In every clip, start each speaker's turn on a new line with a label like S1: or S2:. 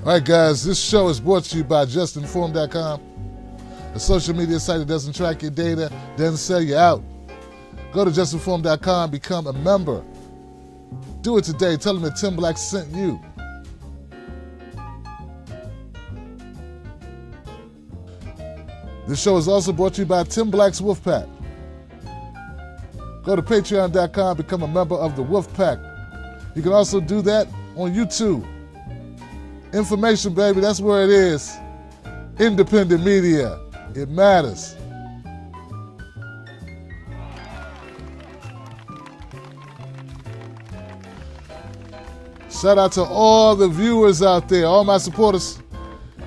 S1: All right, guys, this show is brought to you by justinform.com, a social media site that doesn't track your data, doesn't sell you out. Go to justinform.com, become a member. Do it today. Tell them that Tim Black sent you. This show is also brought to you by Tim Black's Wolfpack. Go to patreon.com, become a member of the Wolfpack. You can also do that on YouTube. Information, baby, that's where it is. Independent media. It matters. Shout out to all the viewers out there, all my supporters.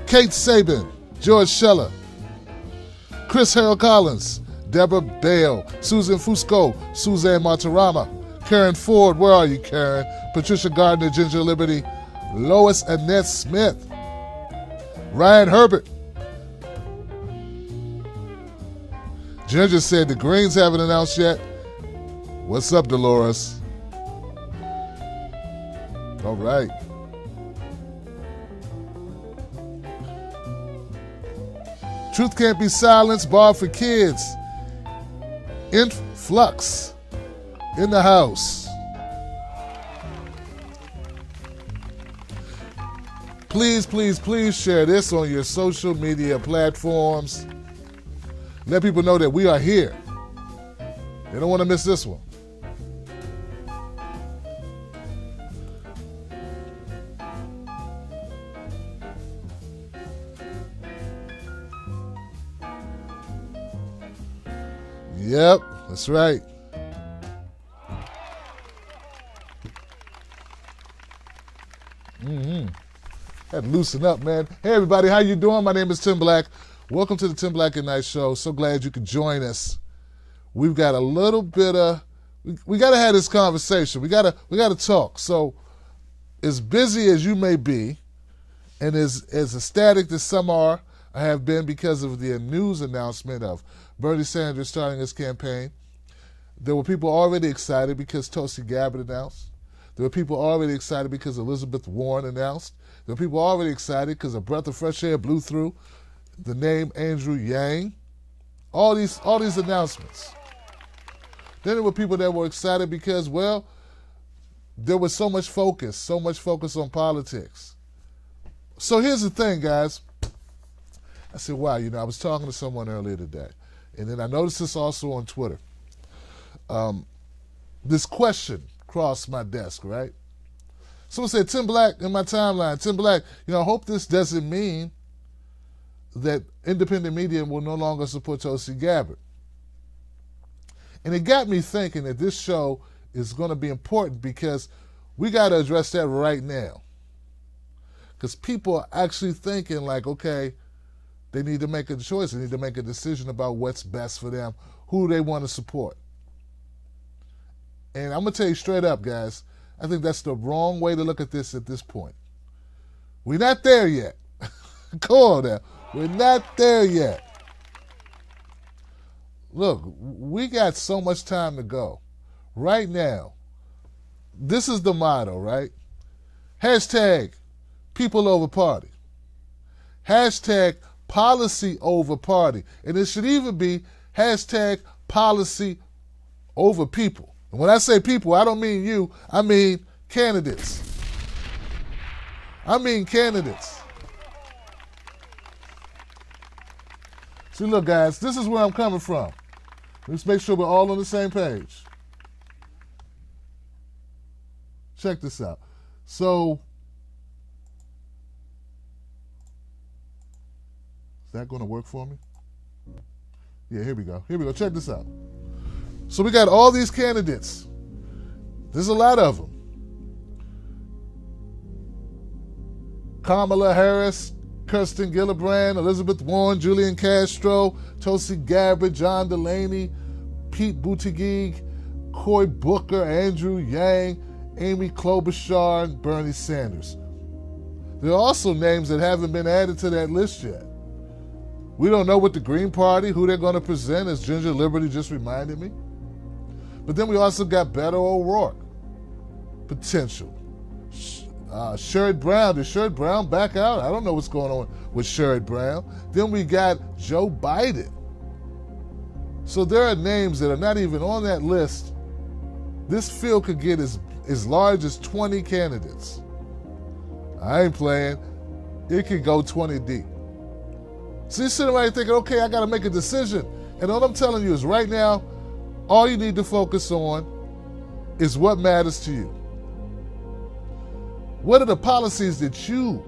S1: Kate Sabin, George Scheller, Chris Harold Collins, Deborah Bale, Susan Fusco, Suzanne Monterama, Karen Ford, where are you, Karen? Patricia Gardner, Ginger Liberty, Lois Annette Smith, Ryan Herbert. Ginger said the Greens haven't announced yet. What's up, Dolores? All right. Truth can't be silenced, bar for kids. Influx in the house. Please, please, please share this on your social media platforms. Let people know that we are here. They don't want to miss this one. Yep, that's right. Had to loosen up, man. Hey, everybody, how you doing? My name is Tim Black. Welcome to the Tim Black at Night Show. So glad you could join us. We've got a little bit of, we got to have this conversation. We got to talk. So as busy as you may be, and as ecstatic as some have been because of the news announcement of Bernie Sanders starting his campaign, there were people already excited because Tulsi Gabbard announced. There were people already excited because Elizabeth Warren announced. There were people already excited because a breath of fresh air blew through the name Andrew Yang. All these announcements. Then there were people that were excited because, well, there was so much focus on politics. So here's the thing, guys. I said, wow, I was talking to someone earlier today, and then I noticed this also on Twitter. This question crossed my desk, right? Someone said, Tim Black, in my timeline, Tim Black, I hope this doesn't mean that independent media will no longer support Tulsi Gabbard. And it got me thinking that this show is going to be important because we got to address that right now. Because people are actually thinking like, okay, they need to make a choice. They need to make a decision about what's best for them, who they want to support. And I'm going to tell you straight up, guys, I think that's the wrong way to look at this point. We're not there yet. Come on now. We're not there yet. Look, we got so much time to go. Right now, this is the motto, right? Hashtag people over party. Hashtag policy over party. And it should even be hashtag policy over people. And when I say people, I don't mean you. I mean candidates. See, look, guys, this is where I'm coming from. Let's make sure we're all on the same page. Check this out. So, is that going to work for me? Yeah, here we go. Check this out. So we got all these candidates. There's a lot of them. Kamala Harris, Kirsten Gillibrand, Elizabeth Warren, Julian Castro, Tulsi Gabbard, John Delaney, Pete Buttigieg, Cory Booker, Andrew Yang, Amy Klobuchar, and Bernie Sanders. There are also names that haven't been added to that list yet. We don't know what the Green Party, who they're going to present, as Ginger Liberty just reminded me. But then we also got Beto O'Rourke, potential. Sherrod Brown. Did Sherrod Brown back out? I don't know what's going on with Sherrod Brown. Then we got Joe Biden. So there are names that are not even on that list. This field could get as large as 20 candidates. I ain't playing. It could go 20 deep. So you're sitting around thinking, okay, I got to make a decision. And all I'm telling you is right now, all you need to focus on is what matters to you. What are the policies that you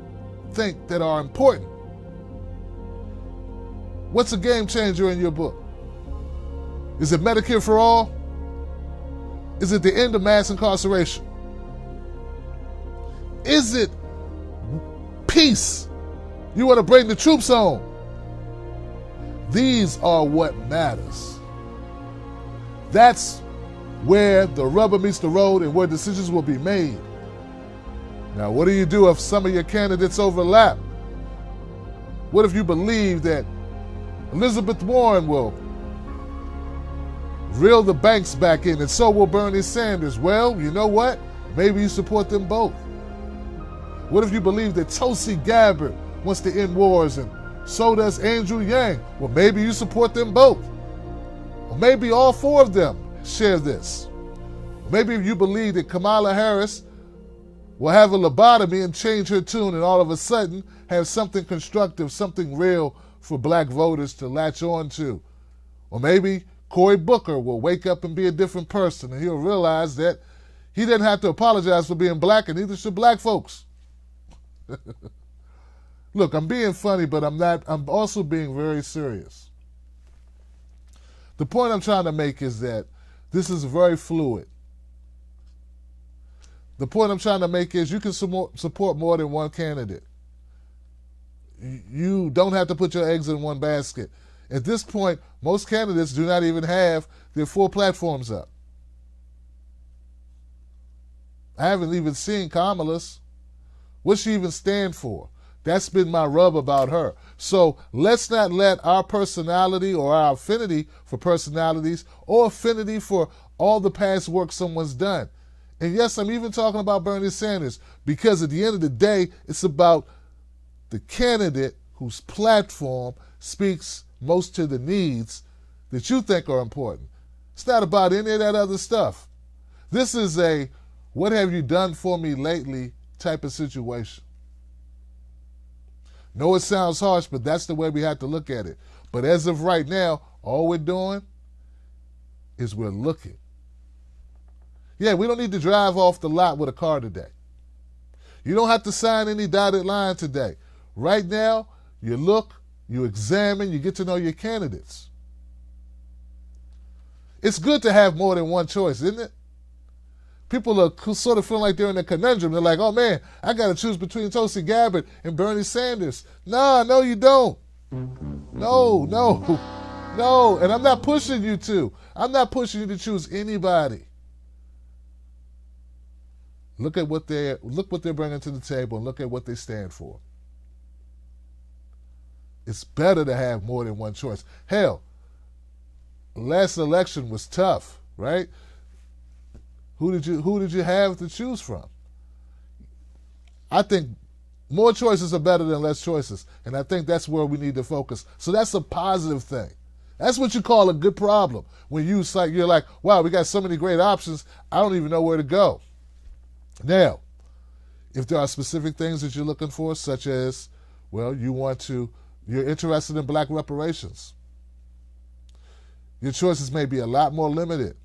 S1: think that are important? What's a game changer in your book? Is it Medicare for all? Is it the end of mass incarceration? Is it peace? You want to bring the troops home? These are what matters. That's where the rubber meets the road and where decisions will be made. Now, what do you do if some of your candidates overlap? What if you believe that Elizabeth Warren will reel the banks back in and so will Bernie Sanders? Well, you know what? Maybe you support them both. What if you believe that Tulsi Gabbard wants to end wars and so does Andrew Yang? Well, maybe you support them both. Or maybe all four of them share this. Maybe you believe that Kamala Harris will have a lobotomy and change her tune and all of a sudden have something constructive, something real for black voters to latch on to. Or maybe Cory Booker will wake up and be a different person and he'll realize that he didn't have to apologize for being black and neither should black folks. Look, I'm being funny, but I'm also being very serious. The point I'm trying to make is that this is very fluid. The point I'm trying to make is you can support more than one candidate. You don't have to put your eggs in one basket. At this point, most candidates do not even have their full platforms up. I haven't even seen Kamala's. What's she even stand for? That's been my rub about her. So let's not let our personality or our affinity for personalities or affinity for all the past work someone's done. And yes, I'm even talking about Bernie Sanders because at the end of the day, it's about the candidate whose platform speaks most to the needs that you think are important. It's not about any of that other stuff. This is a what have you done for me lately type of situation. No, it sounds harsh, but that's the way we have to look at it. But as of right now, all we're doing is we're looking. Yeah, we don't need to drive off the lot with a car today. You don't have to sign any dotted line today. Right now, you look, you examine, you get to know your candidates. It's good to have more than one choice, isn't it? People are sort of feeling like they're in a conundrum. They're like, oh man, I got to choose between Tulsi Gabbard and Bernie Sanders. No, you don't. No. And I'm not pushing you to. I'm not pushing you to choose anybody. Look what they're bringing to the table and look at what they stand for. It's better to have more than one choice. Hell, last election was tough, right? Who did you have to choose from? I think more choices are better than less choices, and I think that's where we need to focus. So that's a positive thing. That's what you call a good problem. When you're like, wow, we got so many great options, I don't even know where to go. Now, if there are specific things that you're looking for, such as, well, you're interested in black reparations, your choices may be a lot more limited.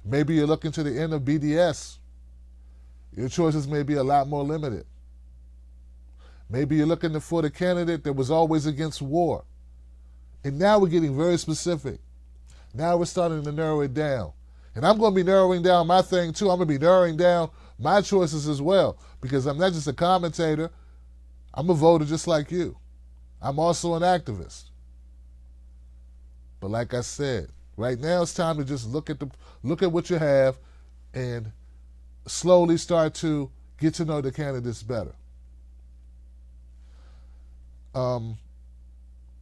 S1: Maybe you're looking to the end of BDS. Your choices may be a lot more limited. Maybe you're looking for the candidate that was always against war. And now we're getting very specific. Now we're starting to narrow it down. And I'm going to be narrowing down my thing too. I'm going to be narrowing down my choices as well because I'm not just a commentator. I'm a voter just like you. I'm also an activist. But like I said, right now it's time to just look at what you have and slowly start to get to know the candidates better.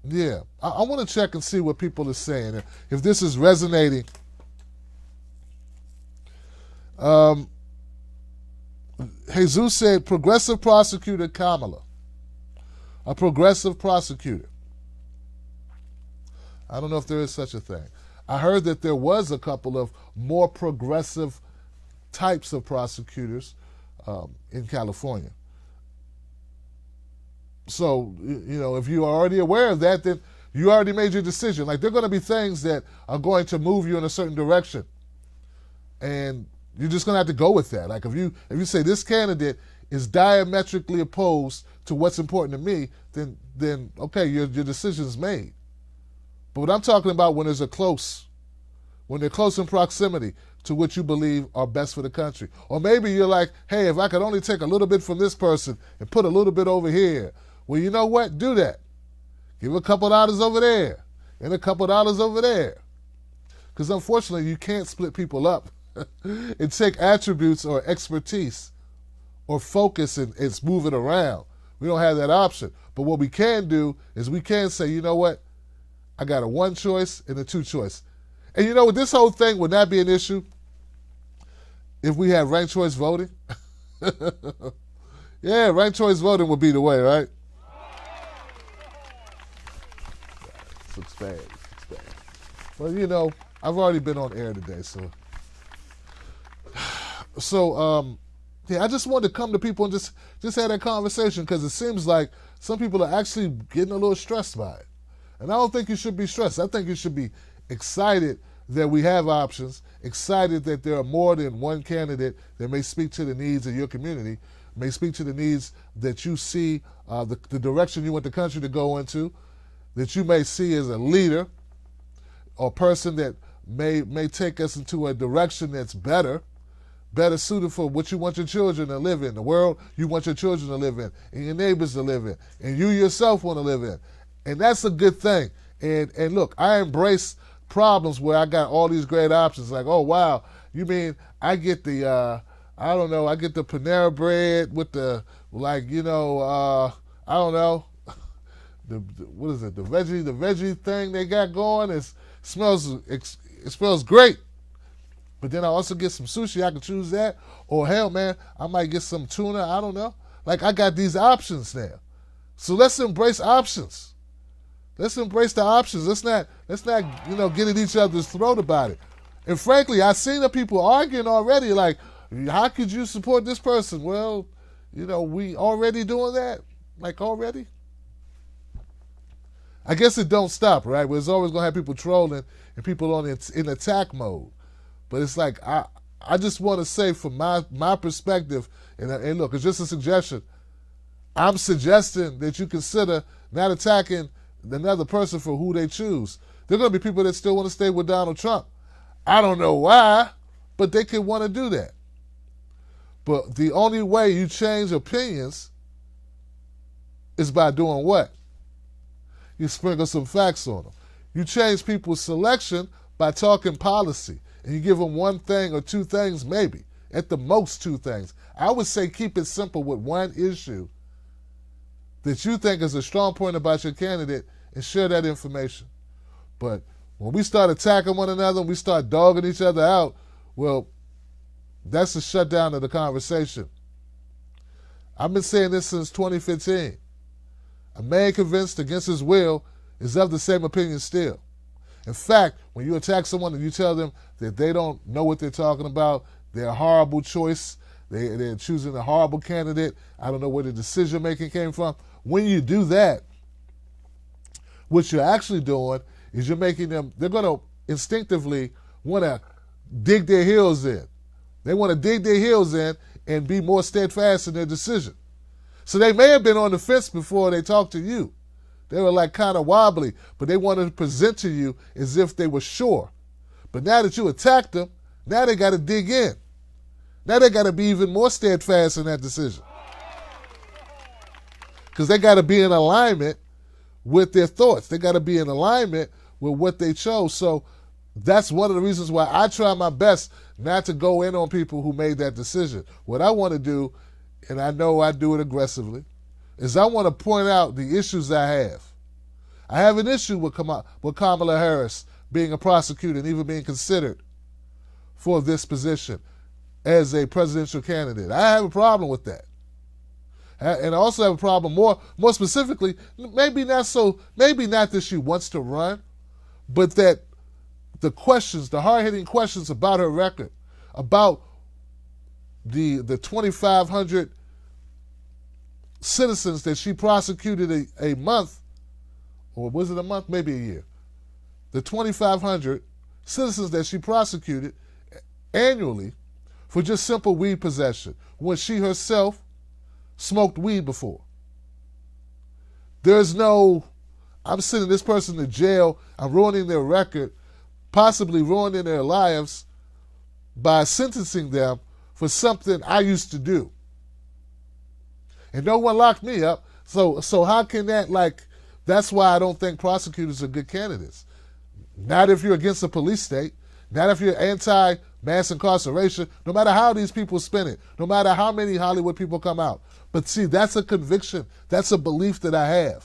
S1: Yeah, I want to check and see what people are saying. If this is resonating, Jesus said progressive prosecutor Kamala. A progressive prosecutor. I don't know if there is such a thing. I heard that there was a couple of more progressive types of prosecutors in California. So, you know, if you're already aware of that, then you already made your decision. Like, there are going to be things that are going to move you in a certain direction. And you're just going to have to go with that. Like, if you say this candidate is diametrically opposed to what's important to me, then okay, your decision's made. But what I'm talking about when they're close in proximity to what you believe are best for the country. Or maybe you're like, hey, if I could only take a little bit from this person and put a little bit over here. Well, you know what? Do that. Give a couple dollars over there and a couple dollars over there. Because unfortunately, you can't split people up and take attributes or expertise or focus and move it around. We don't have that option. But what we can do is we can say, you know what? I got a one choice and a two choice. And you know what? This whole thing would not be an issue if we had ranked choice voting. Yeah, ranked choice voting would be the way, right? It's bad. Well, you know, I've already been on air today, so yeah, I just wanted to come to people and just have that conversation because it seems like some people are actually getting a little stressed by it. And I don't think you should be stressed. I think you should be excited that we have options, excited that there are more than one candidate that may speak to the needs of your community, may speak to the needs that you see, the direction you want the country to go into, that you may see as a leader or person that may take us into a direction that's better suited for what you want your children to live in, the world you want your children to live in, and your neighbors to live in, and you yourself want to live in. And that's a good thing. And look, I embrace problems where I got all these great options. Like, oh, wow, you mean I get the, I get the Panera bread with the, like, you know, I don't know, what is it, the veggie thing they got going? It smells great. But then I also get some sushi. I can choose that. Or hell, man, I might get some tuna. I don't know. Like, I got these options now. So let's embrace options. Let's embrace the options. Let's not, get at each other's throat about it. And frankly, I've seen the people arguing already, like, how could you support this person? Well, we already doing that. Like, already? I guess it don't stop, right? There's always going to have people trolling and people in attack mode. But it's like, I just want to say from my perspective, and look, it's just a suggestion. I'm suggesting that you consider not attacking another person for who they choose. There are going to be people that still want to stay with Donald Trump. I don't know why, but they could want to do that. But the only way you change opinions is by doing what? You sprinkle some facts on them. You change people's selection by talking policy. And you give them one thing or two things, maybe. At the most, two things. I would say keep it simple with one issue that you think is a strong point about your candidate and share that information. But when we start attacking one another and we start dogging each other out, well, that's a shutdown of the conversation. I've been saying this since 2015. A man convinced against his will is of the same opinion still. In fact, when you attack someone and you tell them that they don't know what they're talking about, they're a horrible choice, they're choosing a horrible candidate, I don't know where the decision-making came from. When you do that, what you're actually doing is you're making them, they're going to instinctively want to dig their heels in. They want to dig their heels in and be more steadfast in their decision. So they may have been on the fence before they talked to you. They were like kind of wobbly, but they wanted to present to you as if they were sure. But now that you attacked them, now they got to dig in. Now they got to be even more steadfast in that decision. Because they got to be in alignment with their thoughts. They got to be in alignment with what they chose. So that's one of the reasons why I try my best not to go in on people who made that decision. What I want to do, and I know I do it aggressively, is I want to point out the issues I have. I have an issue with Kamala Harris being a prosecutor and even being considered for this position. as a presidential candidate. I have a problem with that. And I also have a problem more specifically, maybe not that she wants to run, but that the questions, the hard-hitting questions about her record, about the 2,500 citizens that she prosecuted a month, or was it a month? Maybe a year. The 2,500 citizens that she prosecuted annually for just simple weed possession, when she herself smoked weed before. There's no, I'm sending this person to jail, I'm ruining their record, possibly ruining their lives by sentencing them for something I used to do. And no one locked me up, so how can that, that's why I don't think prosecutors are good candidates. Not if you're against a police state, not if you're anti-mass incarceration, no matter how these people spin it, no matter how many Hollywood people come out. But see, that's a conviction. That's a belief that I have.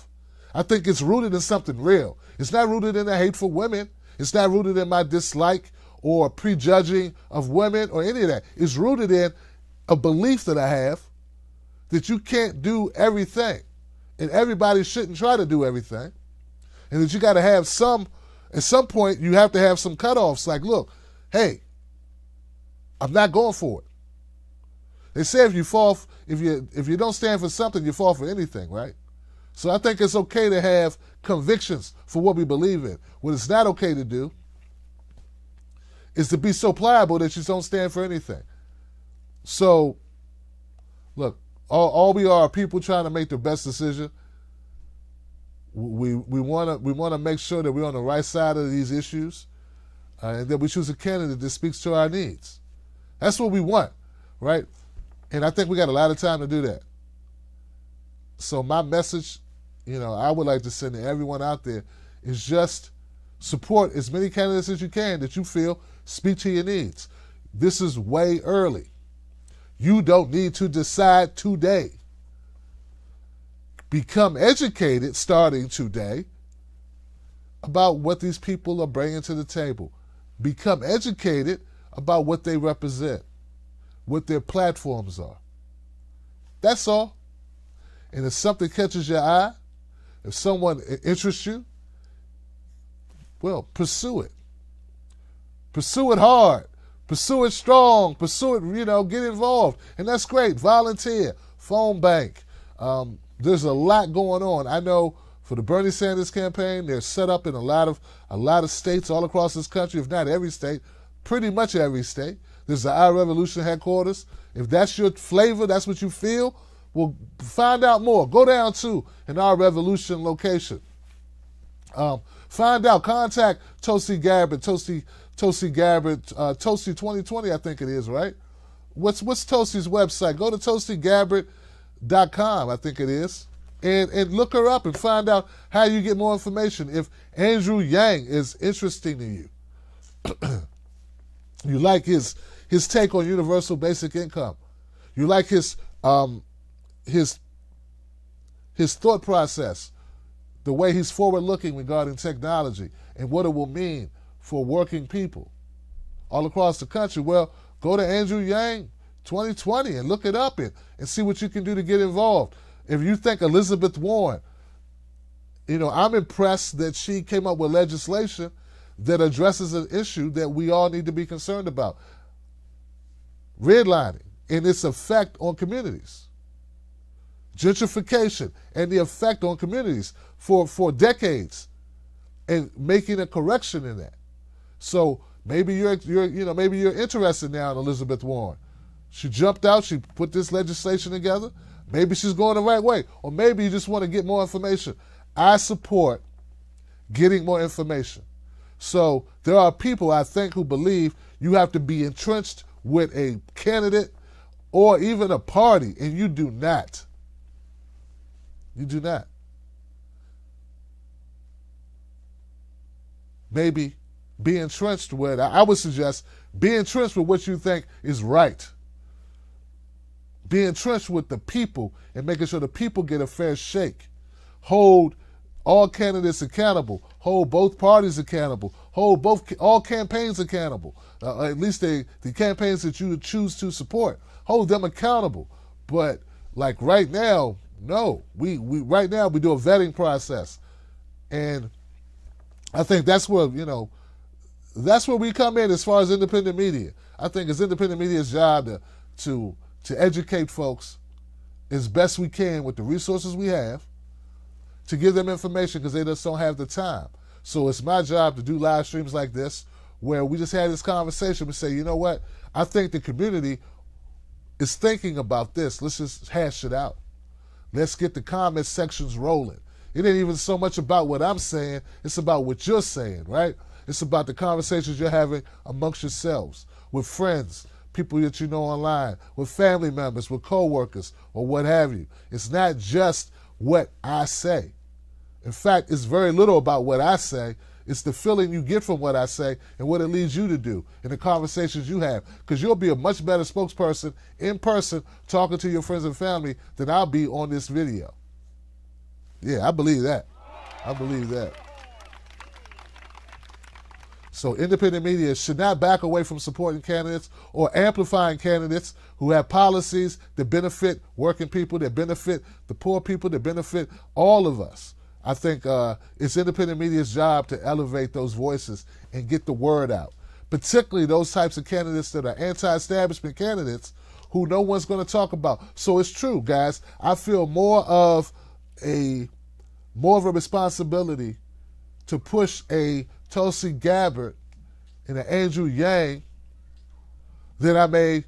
S1: I think it's rooted in something real. It's not rooted in a hate for women. It's not rooted in my dislike or prejudging of women or any of that. It's rooted in a belief that I have that you can't do everything. And everybody shouldn't try to do everything. And that you got to have at some point, you have to have some cutoffs. Like, look, hey, I'm not going for it. They say if you don't stand for something, you fall for anything, right? So I think it's okay to have convictions for what we believe in. What it's not okay to do is to be so pliable that you don't stand for anything. So, look, all we are people trying to make the best decision. We want to make sure that we're on the right side of these issues, and that we choose a candidate that speaks to our needs. That's what we want, right? And I think we got a lot of time to do that. So my message, I would like to send to everyone out there is just support as many candidates as you can that you feel speak to your needs. This is way early. You don't need to decide today. Become educated starting today about what these people are bringing to the table. Become educated about what they represent, what their platforms are. That's all. And if something catches your eye, if someone interests you, well, pursue it. Pursue it hard. Pursue it strong. Pursue it, get involved. And that's great. Volunteer. Phone bank. There's a lot going on. I know for the Bernie Sanders campaign, they're set up in a lot of states all across this country, if not every state, pretty much every state. There's the Our Revolution headquarters. If that's your flavor, that's what you feel, well, find out more. Go down to an Our Revolution location. Find out. Contact Tulsi Gabbard. Tulsi Gabbard. Tulsi 2020, I think it is, right? What's Tulsi's website? Go to TulsiGabbard.com, I think it is, and look her up and find out how you get more information. If Andrew Yang is interesting to you, you like his take on universal basic income, you like his thought process, the way he's forward-looking regarding technology and what it will mean for working people all across the country, well, go to Andrew Yang 2020 and look it up and see what you can do to get involved. If you think Elizabeth Warren, I'm impressed that she came up with legislation that addresses an issue that we all need to be concerned about. Redlining and its effect on communities. Gentrification and the effect on communities for decades, and making a correction in that. So maybe you're interested now in Elizabeth Warren. She jumped out, she put this legislation together. Maybe she's going the right way. Or maybe you just want to get more information. I support getting more information. So there are people, I think, who believe you have to be entrenched with a candidate or even a party, and you do not. You do not. Maybe be entrenched with, I would suggest, be entrenched with what you think is right. Be entrenched with the people and making sure the people get a fair shake. Hold all candidates accountable. Hold both parties accountable. hold all campaigns accountable. At least the campaigns that you choose to support, hold them accountable. But like right now, no, we right now we do a vetting process, and I think that's where that's where we come in as far as independent media. I think it's independent media's job to educate folks as best we can with the resources we have, to give them information because they just don't have the time. So it's my job to do live streams like this where we just had this conversation. We say, you know what? I think the community is thinking about this. Let's just hash it out. Let's get the comment sections rolling. It ain't even so much about what I'm saying. It's about what you're saying, right? It's about the conversations you're having amongst yourselves, with friends, people that you know online, with family members, with coworkers, or what have you. It's not just what I say. In fact, it's very little about what I say. It's the feeling you get from what I say and what it leads you to do in the conversations you have. Because you'll be a much better spokesperson in person talking to your friends and family than I'll be on this video. Yeah, I believe that. I believe that. So independent media should not back away from supporting candidates or amplifying candidates who have policies that benefit working people, that benefit the poor people, that benefit all of us. I think it's independent media's job to elevate those voices and get the word out, particularly those types of candidates that are anti-establishment candidates who no one's going to talk about. So it's true, guys. I feel more of a responsibility to push a Tulsi Gabbard and an Andrew Yang than I may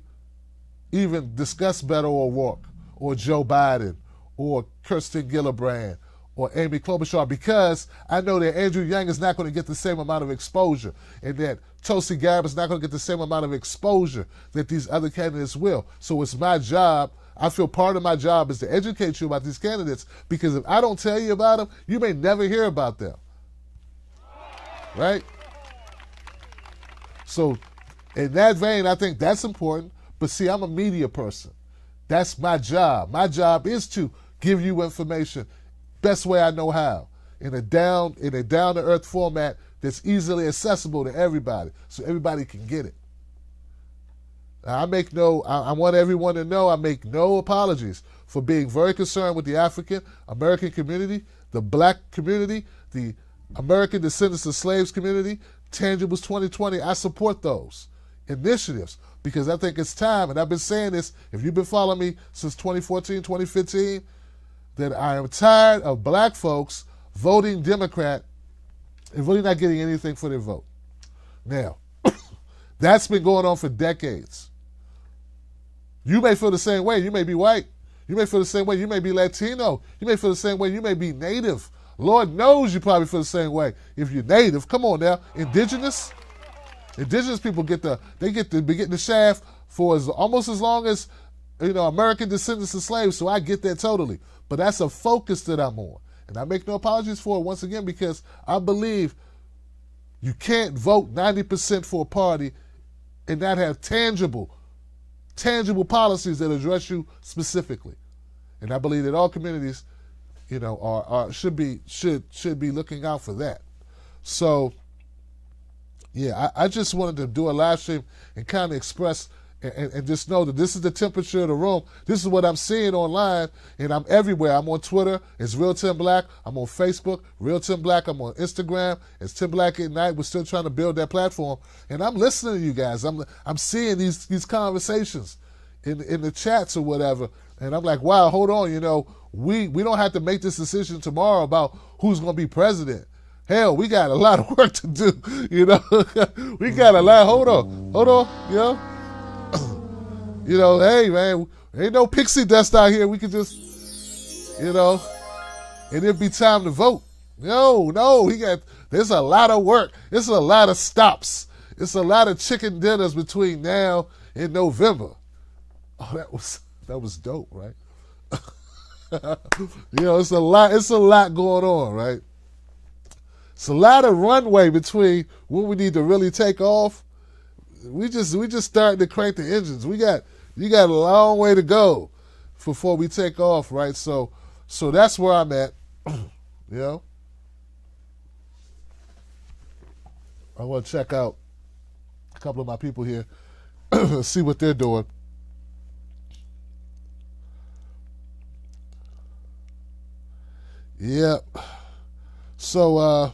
S1: even discuss Beto O'Rourke or Joe Biden or Kirsten Gillibrand or Amy Klobuchar, because I know that Andrew Yang is not going to get the same amount of exposure and that Tulsi Gabbard is not going to get the same amount of exposure that these other candidates will. So it's my job. I feel part of my job is to educate you about these candidates, because if I don't tell you about them, you may never hear about them. Right? So in that vein, I think that's important. But see, I'm a media person. That's my job. My job is to give you information best way I know how, in a down-to-earth format that's easily accessible to everybody, so everybody can get it. Now, I want everyone to know I make no apologies for being very concerned with the African American community, the Black community, the American Descendants of Slaves community, Tangibles 2020. I support those initiatives because I think it's time, and I've been saying this, if you've been following me since 2014, 2015, that I am tired of black folks voting Democrat and really not getting anything for their vote. Now, that's been going on for decades. You may feel the same way. You may be white. You may feel the same way. You may be Latino. You may feel the same way. You may be Native. Lord knows you probably feel the same way if you're Native. Come on now. Indigenous people be getting the shaft for almost as long as American Descendants of Slaves. So I get that totally. But that's a focus that I'm on. And I make no apologies for it once again, because I believe you can't vote 90% for a party and not have tangible policies that address you specifically. And I believe that all communities, should be looking out for that. So, yeah, I just wanted to do a live stream and kind of express and just know that this is the temperature of the room. This is what I'm seeing online, and I'm everywhere. I'm on Twitter. It's Real Tim Black. I'm on Facebook, Real Tim Black. I'm on Instagram. It's Tim Black at Night. We're still trying to build that platform, and I'm listening to you guys. I'm seeing these conversations in the chats or whatever, and I'm like, wow, hold on. We don't have to make this decision tomorrow about who's going to be president. Hell, we got a lot of work to do. We got a lot. Hold on. Hey, man, ain't no pixie dust out here. We can just, and it'd be time to vote. No, there's a lot of work. It's a lot of stops. It's a lot of chicken dinners between now and November. Oh, that was dope, right? It's a lot going on, right? It's a lot of runway between when we need to really take off. We just starting to crank the engines. You got a long way to go before we take off, right? So that's where I'm at. I want to check out a couple of my people here, see what they're doing. Yep. So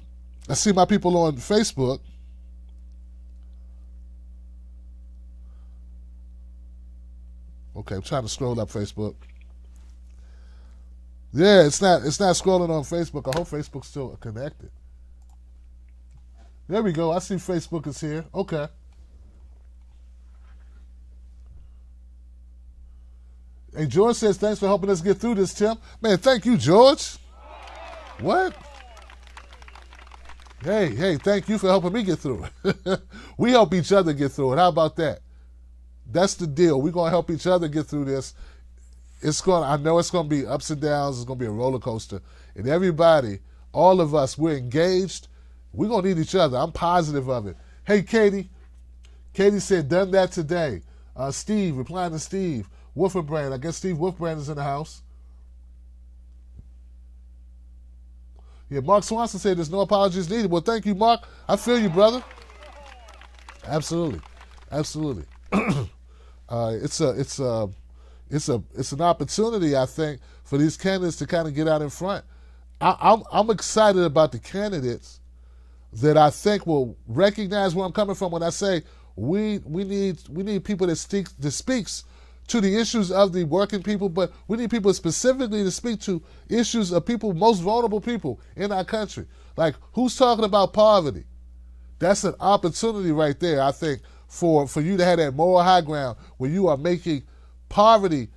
S1: I see my people on Facebook. Okay, I'm trying to scroll up Facebook. Yeah, it's not scrolling on Facebook. I hope Facebook's still connected. There we go. I see Facebook is here. Okay. Hey, George says, thanks for helping us get through this, Tim. Man, thank you, George. What? Hey, thank you for helping me get through it. We help each other get through it. How about that? That's the deal. We're going to help each other get through this. I know it's going to be ups and downs. It's going to be a roller coaster. And everybody, all of us, we're engaged. We're going to need each other. I'm positive of it. Hey, Katie. Katie said, done that today. Steve, replying to Steve. Wolfenbrand. I guess Steve Wolfenbrand is in the house. Yeah, Mark Swanson said there's no apologies needed. Well, thank you, Mark. I feel you, brother. Absolutely. It's an opportunity, I think, for these candidates to kind of get out in front. I'm excited about the candidates that I think will recognize where I'm coming from when I say we need people that speaks to the issues of the working people, but we need people specifically to speak to issues of people, most vulnerable people in our country. Like, who's talking about poverty? That's an opportunity right there, I think, for you to have that moral high ground where you are making poverty,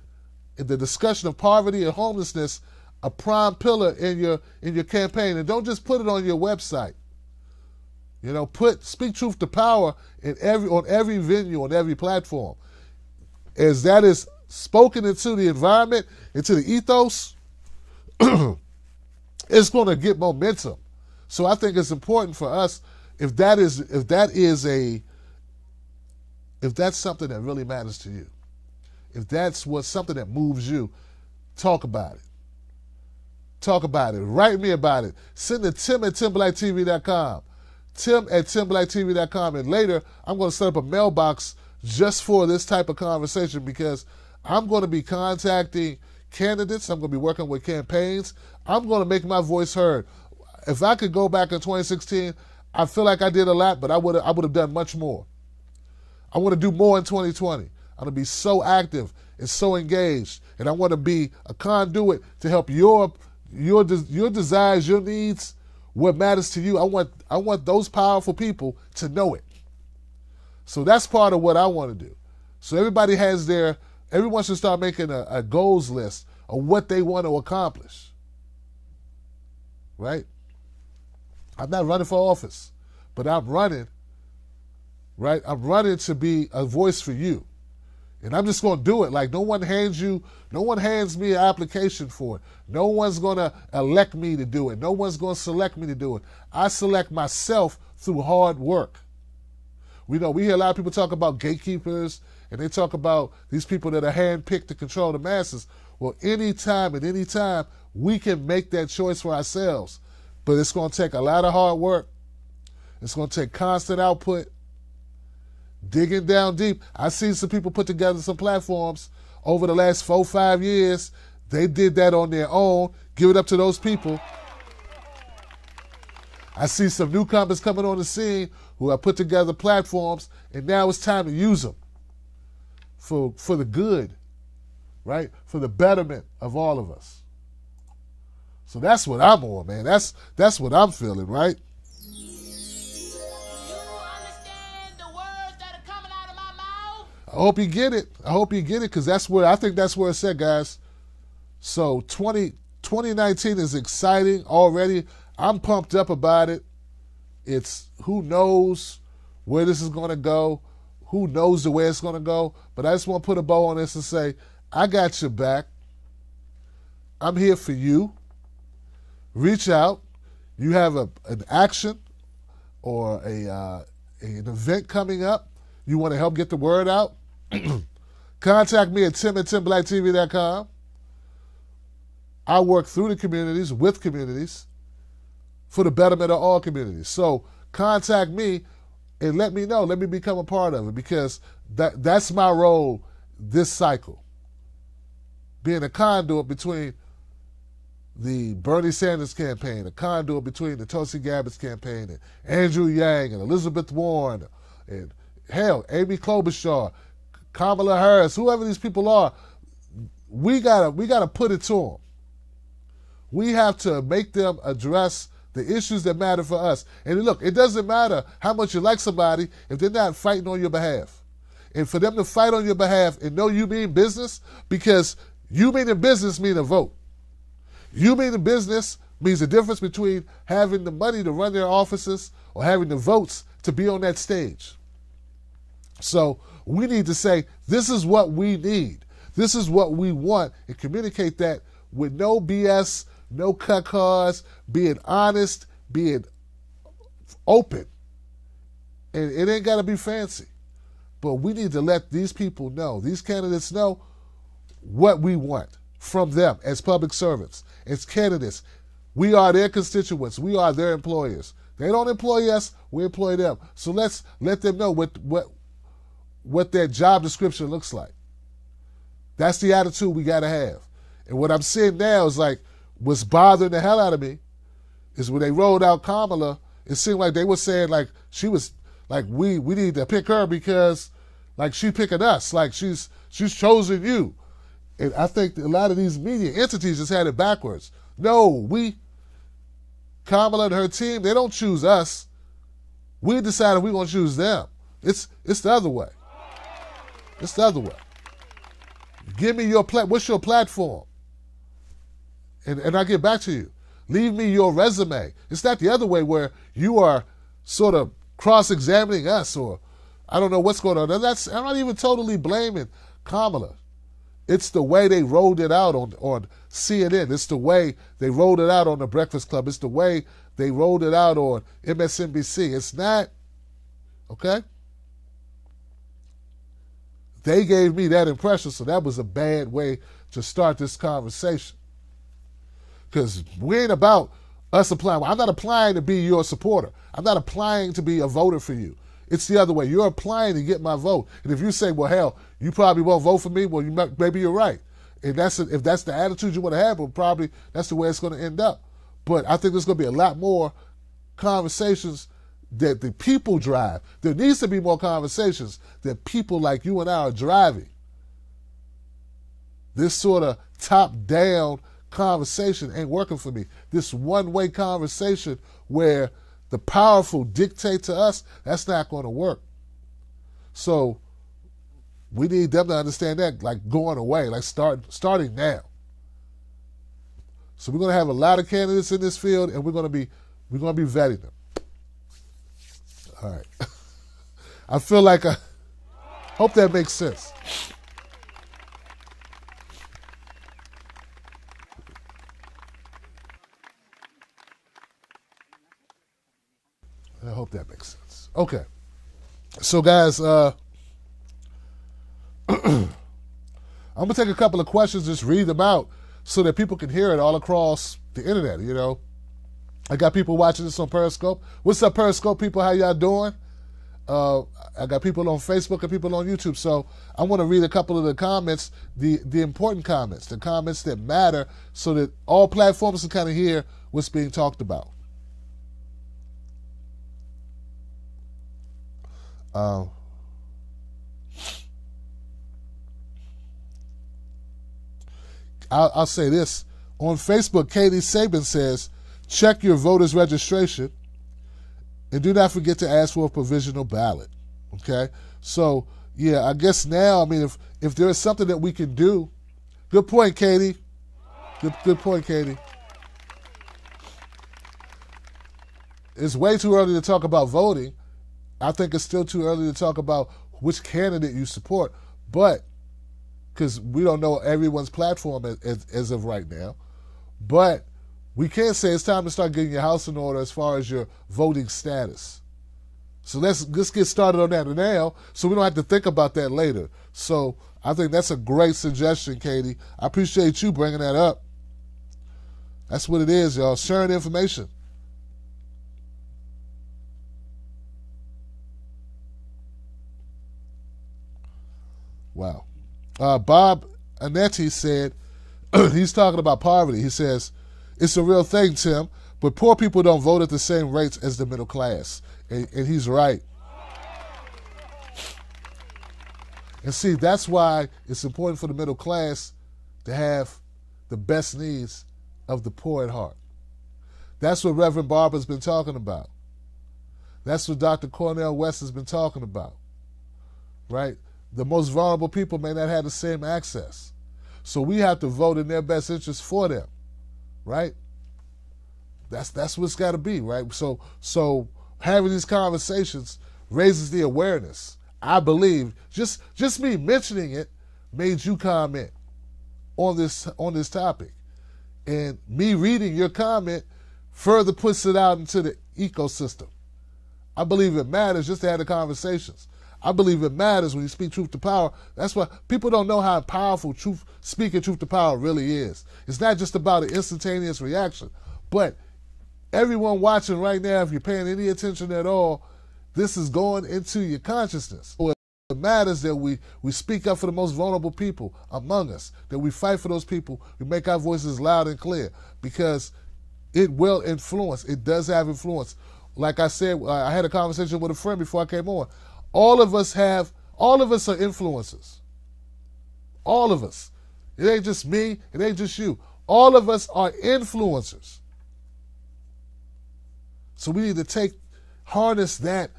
S1: in the discussion of poverty and homelessness, a prime pillar in your campaign. And don't just put it on your website. You know, speak truth to power on every venue, on every platform. As that is spoken into the environment, into the ethos, it's going to get momentum. So I think it's important for us, if that's something that really matters to you, if that's something that moves you, talk about it. Talk about it. Write me about it. Send it to Tim at TimBlackTV.com. Tim at TimBlackTV.com. And later, I'm going to set up a mailbox just for this type of conversation, because I'm going to be contacting candidates. I'm going to be working with campaigns. I'm going to make my voice heard. If I could go back in 2016, I feel like I did a lot, but I would have done much more. I want to do more in 2020. I'm going to be so active and so engaged, and I want to be a conduit to help your desires, your needs, what matters to you. I want those powerful people to know it. So that's part of what I want to do. So everyone should start making a goals list of what they want to accomplish. Right? I'm not running for office, but I'm running, right? I'm running to be a voice for you. And I'm just going to do it. Like, no one hands me an application for it. No one's going to elect me to do it. No one's going to select me to do it. I select myself through hard work. We hear a lot of people talk about gatekeepers, and they talk about these people that are handpicked to control the masses. Well, anytime, we can make that choice for ourselves. But it's going to take a lot of hard work. It's going to take constant output, digging down deep. I've seen some people put together some platforms over the last 4-5 years. They did that on their own. Give it up to those people. I see some newcomers coming on the scene who have put together platforms, and now it's time to use them for the good, right? For the betterment of all of us. So that's what I'm on, man. That's what I'm feeling, right? I hope you get it. Because I think that's where it's at, guys. So 2019 is exciting already. I'm pumped up about it. It's who knows where this is going to go. Who knows the way it's going to go. But I just want to put a bow on this and say, I got your back. I'm here for you. Reach out. You have an action or an event coming up. You want to help get the word out. Contact me at tim@timblacktv.com. I work through the communities, with communities, for the betterment of all communities. So contact me and let me know. Let me become a part of it, because that's my role this cycle. Being a conduit between the Bernie Sanders campaign, a conduit between the Tulsi Gabbard's campaign, and Andrew Yang and Elizabeth Warren, and hell, Amy Klobuchar, Kamala Harris, whoever these people are. We gotta put it to them. We have to make them address the issues that matter for us. And look, it doesn't matter how much you like somebody if they're not fighting on your behalf. And for them to fight on your behalf and know you mean business, because you meaning business mean a vote. You meaning business means the difference between having the money to run their offices or having the votes to be on that stage. So we need to say, this is what we need. This is what we want, and communicate that with no BS, no cut cards, being honest, being open. And it ain't got to be fancy. But we need to let these people know, these candidates know what we want from them as public servants, as candidates. We are their constituents. We are their employers. They don't employ us, we employ them. So let's let them know what their job description looks like. That's the attitude we got to have. And what I'm seeing now is like, what's bothering the hell out of me is when they rolled out Kamala, it seemed like they were saying like she was like, we need to pick her because like she picking us, like she's chosen you. And I think a lot of these media entities just had it backwards. No, Kamala and her team, they don't choose us. We decided we're going to choose them. It's the other way. It's the other way. Give me your what's your platform? And I'll get back to you. Leave me your resume. It's not the other way where you are sort of cross-examining us, or I don't know what's going on. I'm not even totally blaming Kamala. It's the way they rolled it out on CNN. It's the way they rolled it out on The Breakfast Club. It's the way they rolled it out on MSNBC. It's not, okay? They gave me that impression, so that was a bad way to start this conversation. Because we ain't about us applying. I'm not applying to be your supporter. I'm not applying to be a voter for you. It's the other way. You're applying to get my vote. And if you say, well, hell, you probably won't vote for me, well, maybe you're right. And if that's the attitude you want to have, well, probably that's the way it's going to end up. But I think there's going to be a lot more conversations that the people drive. There needs to be more conversations that people like you and I are driving. This sort of top-down conversation ain't working for me. This one-way conversation where the powerful dictate to us, that's not going to work. So we need them to understand that, like going away, like starting now. So we're going to have a lot of candidates in this field, and we're going to be vetting them. All right. I feel like I hope that makes sense. I hope that makes sense. Okay. So, guys, I'm going to take a couple of questions, just read them out so that people can hear it all across the internet, you know. I got people watching this on Periscope. What's up, Periscope people? How y'all doing? I got people on Facebook and people on YouTube. So I want to read a couple of the comments, the important comments, the comments that matter, so that all platforms can kind of hear what's being talked about. I'll say this. On Facebook, Katie Saban says, check your voter's registration and do not forget to ask for a provisional ballot. Okay? So, yeah, I guess now, I mean, if there is something that we can do, good point, Katie. Good point, Katie. It's way too early to talk about voting. I think it's still too early to talk about which candidate you support, but because we don't know everyone's platform as of right now. But we can say it's time to start getting your house in order as far as your voting status. So let's get started on that now so we don't have to think about that later. So I think that's a great suggestion, Katie. I appreciate you bringing that up. That's what it is, y'all. Sharing information. Wow. Bob Anetti said, he's talking about poverty. He says, it's a real thing, Tim, but poor people don't vote at the same rates as the middle class. And he's right. And see, that's why it's important for the middle class to have the best needs of the poor at heart. That's what Reverend Barber's been talking about. That's what Dr. Cornel West has been talking about, right? The most vulnerable people may not have the same access. So we have to vote in their best interest for them, right? That's what's got to be, right? So having these conversations raises the awareness. I believe just me mentioning it made you comment on this topic, and me reading your comment further puts it out into the ecosystem. I believe it matters just to have the conversations. I believe it matters when you speak truth to power. That's why people don't know how powerful speaking truth to power really is. It's not just about an instantaneous reaction, but everyone watching right now, if you're paying any attention at all, this is going into your consciousness. It matters that we speak up for the most vulnerable people among us, that we fight for those people, we make our voices loud and clear, because it will influence. It does have influence. Like I said, I had a conversation with a friend before I came on. All of us are influencers. All of us. It ain't just me, it ain't just you. All of us are influencers. So we need to harness that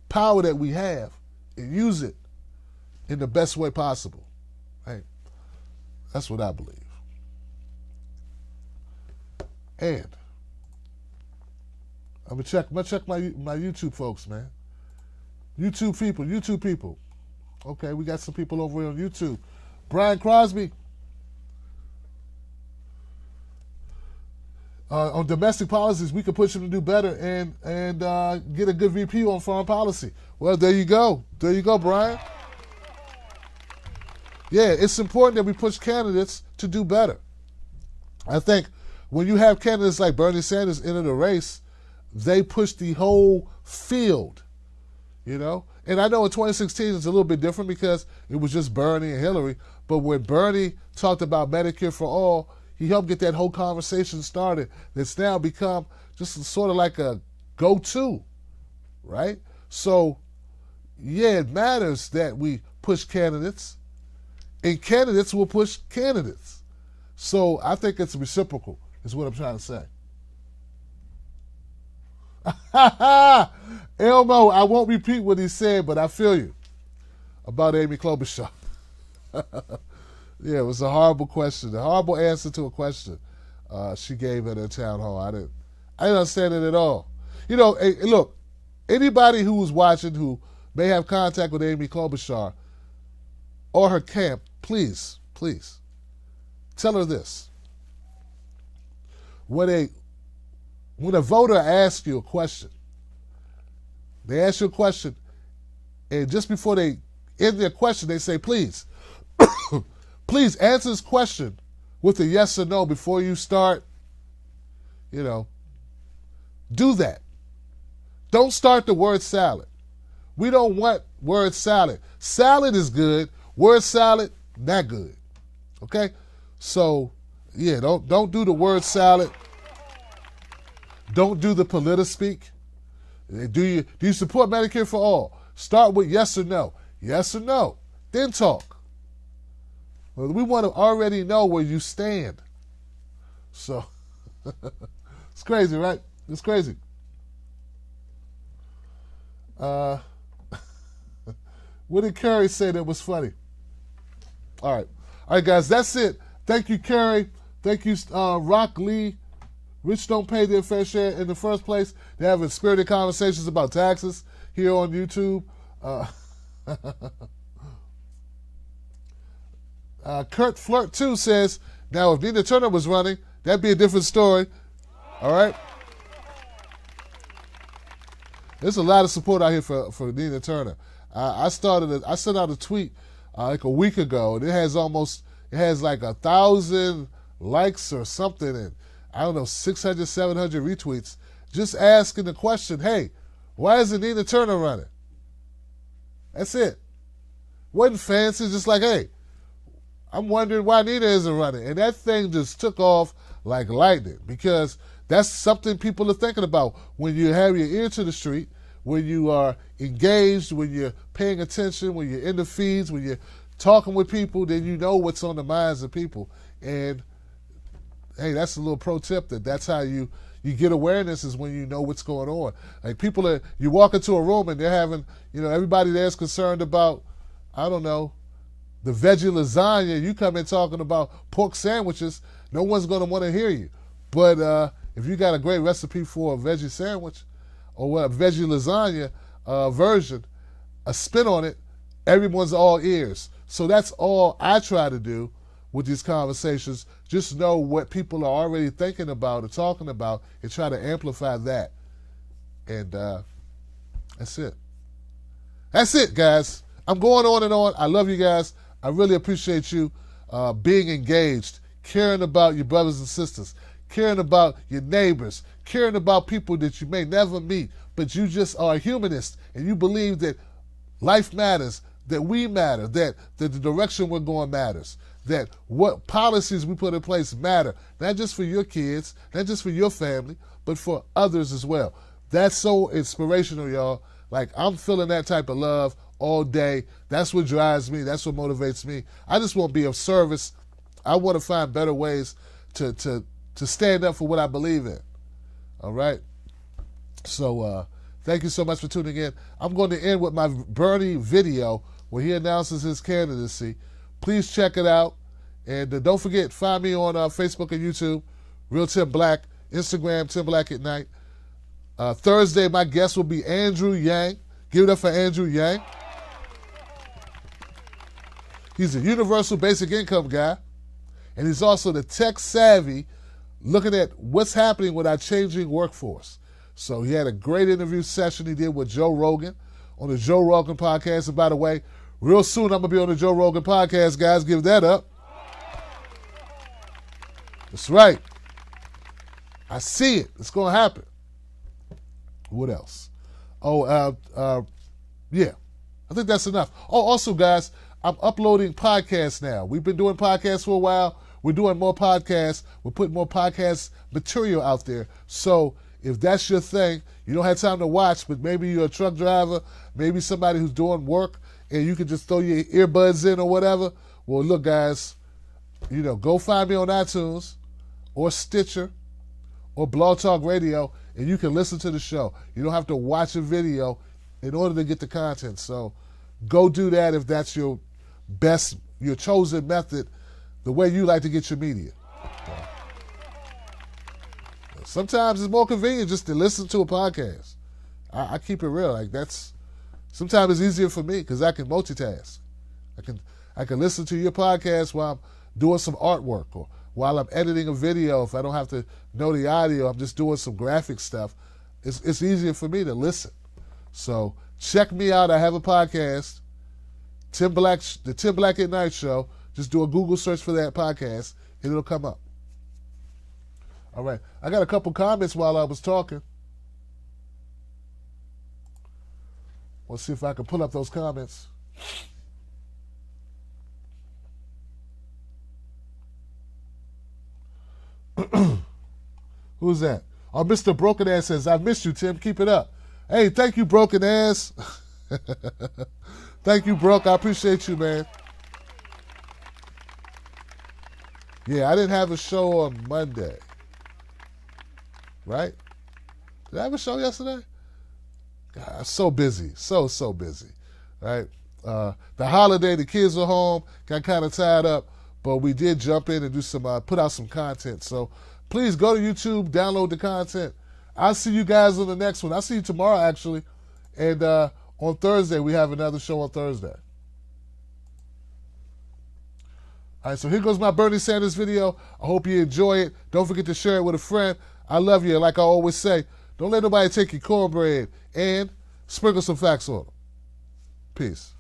S1: power that we have and use it in the best way possible. Right? That's what I believe. And I'm gonna check my YouTube folks, man. YouTube people. Okay, we got some people over here on YouTube. Brian Crosby. On domestic policies, we could push him to do better and get a good VP on foreign policy. Well, there you go. There you go, Brian. Yeah, it's important that we push candidates to do better. I think when you have candidates like Bernie Sanders enter the race, they push the whole field, you know? And I know in 2016 it's a little bit different because it was just Bernie and Hillary, but when Bernie talked about Medicare for all, he helped get that whole conversation started that's now become just sort of like a go-to, right? So, yeah, it matters that we push candidates, and candidates will push candidates. So I think it's reciprocal, is what I'm trying to say. Elmo, I won't repeat what he said, but I feel you about Amy Klobuchar. Yeah, it was a horrible question, a horrible answer to a question she gave at her town hall. I didn't understand it at all. You know, hey, look, anybody who was watching who may have contact with Amy Klobuchar or her camp, please tell her this. When a voter asks you a question, they ask you a question, and just before they end their question, they say, please, please answer this question with a yes or no before you start, you know, do that. Don't start the word salad. We don't want word salad. Salad is good. Word salad, not good. Okay? So, yeah, don't do the word salad. Don't do the politispeak. Do you support Medicare for all? Start with yes or no. Yes or no. Then talk. Well, we want to already know where you stand. So, it's crazy, right? It's crazy. What did Kerry say that was funny? All right, guys, that's it. Thank you, Kerry. Thank you, Rock Lee. Rich don't pay their fair share in the first place. They're having spirited conversations about taxes here on YouTube. Kurt Flirt 2 says, now if Nina Turner was running, that'd be a different story. All right? There's a lot of support out here for Nina Turner. I sent out a tweet like a week ago, and it has like 1,000 likes or something, and I don't know, 600, 700 retweets, just asking the question, hey, why isn't Nina Turner running? That's it. Wasn't fancy, just like, hey, I'm wondering why Nina isn't running. And that thing just took off like lightning, because that's something people are thinking about when you have your ear to the street, when you are engaged, when you're paying attention, when you're in the feeds, when you're talking with people, then you know what's on the minds of people. And hey, that's a little pro tip, that's how you get awareness, is when you know what's going on. Like you walk into a room and they're having, everybody there's concerned about, I don't know, the veggie lasagna. You come in talking about pork sandwiches, no one's going to want to hear you. But if you got a great recipe for a veggie sandwich or a veggie lasagna version, a spin on it, everyone's all ears. So that's all I try to do with these conversations. Just know what people are already thinking about or talking about and try to amplify that. And that's it. That's it, guys. I'm going on and on. I love you guys. I really appreciate you being engaged, caring about your brothers and sisters, caring about your neighbors, caring about people that you may never meet, but you just are a humanist and you believe that life matters, that we matter, that the direction we're going matters, that what policies we put in place matter, not just for your kids, not just for your family, but for others as well. That's so inspirational, y'all. Like, I'm feeling that type of love all day. That's what drives me. That's what motivates me. I just want to be of service. I want to find better ways to stand up for what I believe in. All right? So thank you so much for tuning in. I'm going to end with my Bernie video where he announces his candidacy. Please check it out. And don't forget, find me on Facebook and YouTube, Real Tim Black, Instagram, Tim Black at Night. Thursday, my guest will be Andrew Yang. Give it up for Andrew Yang. He's a universal basic income guy, and he's also the tech savvy, looking at what's happening with our changing workforce. So he had a great interview session he did with Joe Rogan on the Joe Rogan podcast. And by the way, real soon I'm going to be on the Joe Rogan podcast, guys. Give that up. That's right. I see it. It's going to happen. What else? Yeah. I think that's enough. Oh, also, guys, I'm uploading podcasts now. We've been doing podcasts for a while. We're doing more podcasts. We're putting more podcast material out there. So if that's your thing, you don't have time to watch, but maybe you're a truck driver, maybe somebody who's doing work, and you can just throw your earbuds in or whatever. Well, look, guys, go find me on iTunes or Stitcher or Blog Talk Radio, and you can listen to the show. You don't have to watch a video in order to get the content. So go do that if that's your chosen method, the way you like to get your media. Okay. Sometimes it's more convenient just to listen to a podcast. I keep it real. Sometimes it's easier for me because I can multitask. I can listen to your podcast while I'm doing some artwork or while I'm editing a video. If I don't have to know the audio, I'm just doing some graphic stuff. It's easier for me to listen. So check me out. I have a podcast, the Tim Black at Night Show. Just do a Google search for that podcast, and it'll come up. All right. I got a couple comments while I was talking. Let's see if I can pull up those comments. Who's that? Oh, Mr. Broken Ass says, I missed you, Tim. Keep it up. Hey, thank you, Broken Ass. Thank you, Broke. I appreciate you, man. Yeah, I didn't have a show on Monday. Right? Did I have a show yesterday? God, I'm so busy. So busy. Right? The holiday, the kids were home, got kind of tied up, but we did jump in and do some, put out some content. So please go to YouTube, download the content. I'll see you guys on the next one. I'll see you tomorrow, actually. And on Thursday, we have another show on Thursday. All right, so here goes my Bernie Sanders video. I hope you enjoy it. Don't forget to share it with a friend. I love you. Like I always say, don't let nobody take your cornbread, and sprinkle some facts on them. Peace.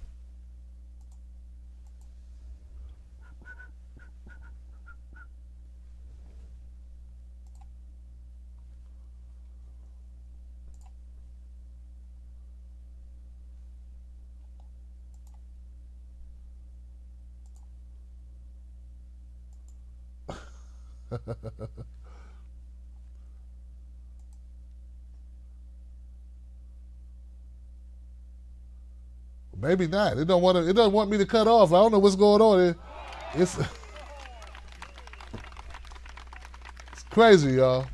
S1: Maybe not. It don't want to. It doesn't want me to cut off. I don't know what's going on. It's it's crazy, y'all.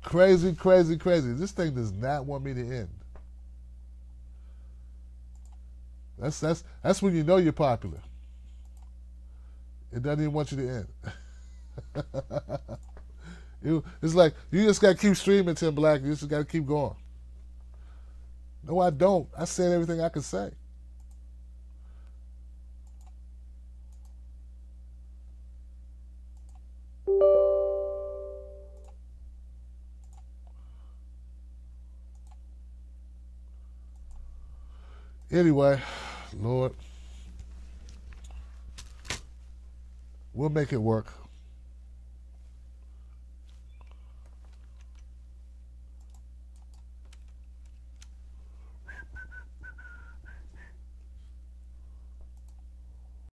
S1: Crazy, crazy, crazy. This thing does not want me to end. That's when you know you're popular. It doesn't even want you to end. It's like you just gotta keep streaming, Tim Black. You just gotta keep going. No, I don't. I said everything I could say. Anyway, Lord, we'll make it work.